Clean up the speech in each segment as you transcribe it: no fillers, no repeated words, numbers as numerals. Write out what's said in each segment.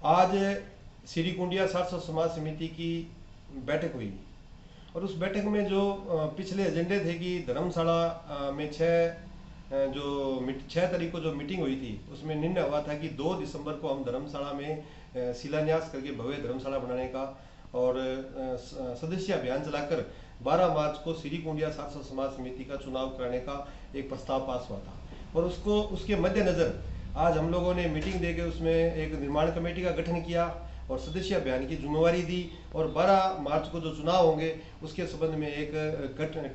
आज श्री कुंडिया सारस्वत समाज समिति की बैठक हुई और उस बैठक में जो पिछले एजेंडे थे कि धर्मशाला में 6 तारीख को जो मीटिंग हुई थी उसमें निर्णय हुआ था कि 2 दिसंबर को हम धर्मशाला में शिलान्यास करके भव्य धर्मशाला बनाने का और सदस्य अभियान चलाकर 12 मार्च को श्री कुंडिया सारस्वत समाज समिति का चुनाव कराने का एक प्रस्ताव पास हुआ था। और उसके मद्देनजर आज हम लोगों ने मीटिंग देकर उसमें एक निर्माण कमेटी का गठन किया और सदस्य अभियान की जिम्मेवारी दी और 12 मार्च को जो चुनाव होंगे उसके संबंध में एक गठन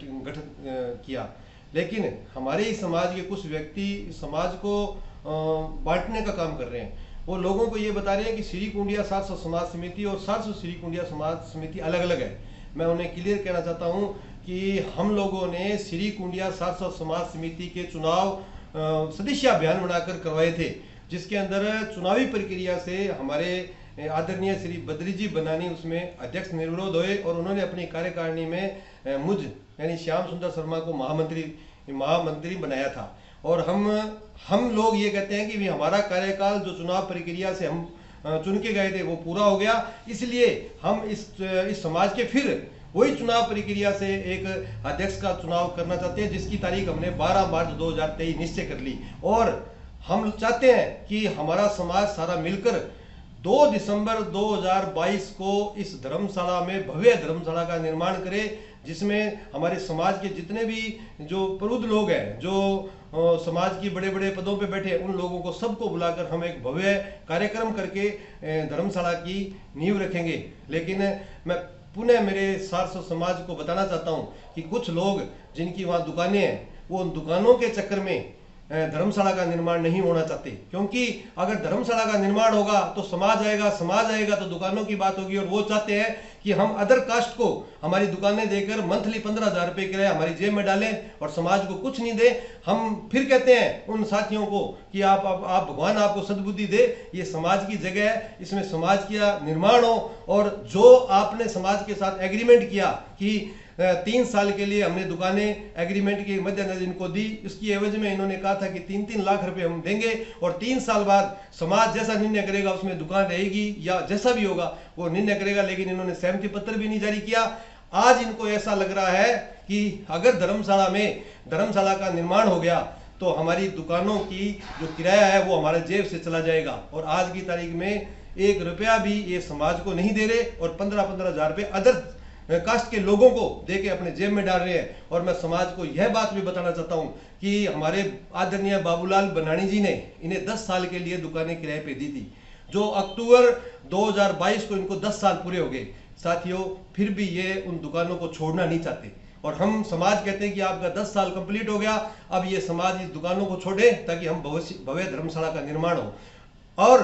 किया। लेकिन हमारे ही समाज के कुछ व्यक्ति समाज को बांटने का काम कर रहे हैं। वो लोगों को ये बता रहे हैं कि श्री कुंडिया सारस्वत समाज समिति और सारस्वत श्री कुंडिया समाज समिति अलग अलग है। मैं उन्हें क्लियर कहना चाहता हूँ कि हम लोगों ने श्री कुंडिया सारस्वत समाज समिति के चुनाव सदस्य अभियान बनाकर करवाए थे, जिसके अंदर चुनावी प्रक्रिया से हमारे आदरणीय श्री बद्री जी बनानी उसमें अध्यक्ष निर्विरोध हुए और उन्होंने अपनी कार्यकारिणी में मुझ यानी श्याम सुंदर शर्मा को महामंत्री बनाया था। और हम लोग ये कहते हैं कि भी हमारा कार्यकाल जो चुनाव प्रक्रिया से हम चुन के गए थे वो पूरा हो गया, इसलिए हम इस समाज के फिर वही चुनाव प्रक्रिया से एक अध्यक्ष का चुनाव करना चाहते हैं, जिसकी तारीख हमने 12 मार्च 2023 निश्चय कर ली। और हम चाहते हैं कि हमारा समाज सारा मिलकर 2 दिसंबर 2022 को इस धर्मशाला में भव्य धर्मशाला का निर्माण करे, जिसमें हमारे समाज के जितने भी जो प्रबुद्ध लोग हैं, जो समाज की बड़े बड़े पदों पे बैठे, उन लोगों को सबको बुलाकर हम एक भव्य कार्यक्रम करके धर्मशाला की नींव रखेंगे। लेकिन मैं पुनः मेरे सारस्वत समाज को बताना चाहता हूं कि कुछ लोग जिनकी वहां दुकानें हैं वो उन दुकानों के चक्कर में धर्मशाला का निर्माण नहीं होना चाहते, क्योंकि अगर धर्मशाला का निर्माण होगा तो समाज आएगा तो दुकानों की बात होगी। और वो चाहते हैं कि हम अदर कास्ट को हमारी दुकानें देकर मंथली 15,000 रुपये किराया हमारी जेब में डालें और समाज को कुछ नहीं दे। हम फिर कहते हैं उन साथियों को कि आप भगवान आपको सद्बुद्धि दे, ये समाज की जगह है, इसमें समाज का निर्माण हो। और जो आपने समाज के साथ एग्रीमेंट किया कि 3 साल के लिए हमने दुकानें एग्रीमेंट के मद्देनजर इनको दी, इसकी एवज में इन्होंने कहा था कि 3-3 लाख रुपए हम देंगे और 3 साल बाद समाज जैसा निर्णय करेगा उसमें दुकान रहेगी या जैसा भी होगा वो निर्णय करेगा। लेकिन इन्होंने सहमति पत्र भी नहीं जारी किया। आज इनको ऐसा लग रहा है कि अगर धर्मशाला का निर्माण हो गया तो हमारी दुकानों की जो किराया है वो हमारे जेब से चला जाएगा। और आज की तारीख में 1 रुपया भी ये समाज को नहीं दे रहे और 15-15 हजार रुपये अदर कास्ट के लोगों को देके अपने जेब में डाल रहे हैं। और मैं समाज को यह बात भी बताना चाहता हूं कि हमारे आदरणीय बाबूलाल बनानी जी ने इन्हें 10 साल के लिए दुकानें किराए पे दी थी, जो अक्टूबर 2022 को इनको 10 साल पूरे हो गए। साथियों, फिर भी ये उन दुकानों को छोड़ना नहीं चाहते और हम समाज कहते हैं कि आपका 10 साल कंप्लीट हो गया, अब ये समाज इस दुकानों को छोड़े ताकि हम भव्य धर्मशाला का निर्माण हो। और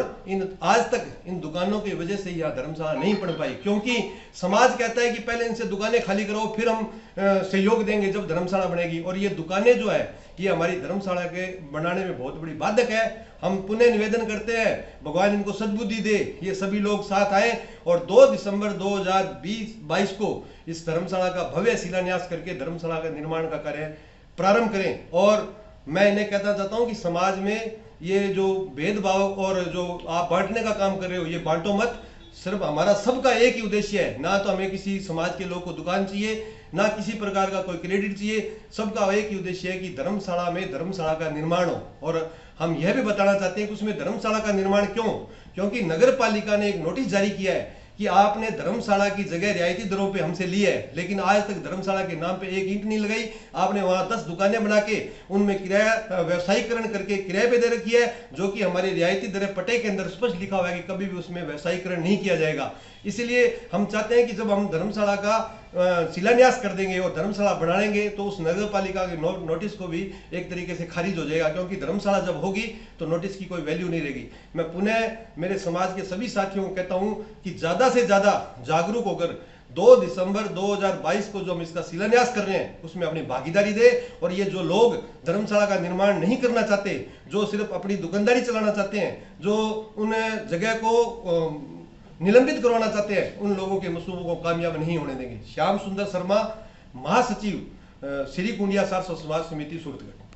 आज तक इन दुकानों की वजह से यह धर्मशाला नहीं पड़ पाई, क्योंकि समाज कहता है कि पहले इनसे दुकानें खाली करो फिर हम सहयोग देंगे जब धर्मशाला बनेगी। और ये दुकानें जो है ये हमारी धर्मशाला के बनाने में बहुत बड़ी बाधक है। हम पुनः निवेदन करते हैं भगवान इनको सद्बुद्धि दे, ये सभी लोग साथ आए और 2 दिसंबर 2022 को इस धर्मशाला का भव्य शिलान्यास करके धर्मशाला का निर्माण का कार्य प्रारंभ करें। और मैं इन्हें कहना चाहता हूं कि समाज में ये जो भेदभाव और जो आप बांटने का काम कर रहे हो ये बांटो मत। सिर्फ हमारा सबका एक ही उद्देश्य है, ना तो हमें किसी समाज के लोग को दुकान चाहिए, ना किसी प्रकार का कोई क्रेडिट चाहिए। सबका एक ही उद्देश्य है कि धर्मशाला में धर्मशाला का निर्माण हो। और हम यह भी बताना चाहते हैं कि उसमें धर्मशाला का निर्माण क्यों, क्योंकि नगर पालिका ने एक नोटिस जारी किया है कि आपने धर्मशाला की जगह रियायती दरों पे हमसे ली है, लेकिन आज तक धर्मशाला के नाम पे एक ईंट नहीं लगाई। आपने वहां 10 दुकानें बना के उनमें किराया व्यवसायीकरण करके किराए पे दे रखी है, जो कि हमारी रियायती दरें पट्टे के अंदर स्पष्ट लिखा हुआ है कि कभी भी उसमें व्यवसायीकरण नहीं किया जाएगा। इसलिए हम चाहते हैं कि जब हम धर्मशाला का शिलान्यास कर देंगे और धर्मशाला बनाएंगे तो उस नगर पालिका के नोटिस को भी एक तरीके से खारिज हो जाएगा, क्योंकि धर्मशाला जब होगी तो नोटिस की कोई वैल्यू नहीं रहेगी। मैं पुनः मेरे समाज के सभी साथियों को कहता हूं कि ज्यादा से ज्यादा जागरूक होकर 2 दिसंबर 2022 को जो हम इसका शिलान्यास कर रहे हैं उसमें अपनी भागीदारी दे। और ये जो लोग धर्मशाला का निर्माण नहीं करना चाहते, जो सिर्फ अपनी दुकानदारी चलाना चाहते हैं, जो उन जगह को निलंबित करवाना चाहते हैं, उन लोगों के मंसूबों को कामयाब नहीं होने देंगे। श्याम सुंदर शर्मा, महासचिव श्री कुंडिया सारस्वत समाज समिति सूरतगढ़।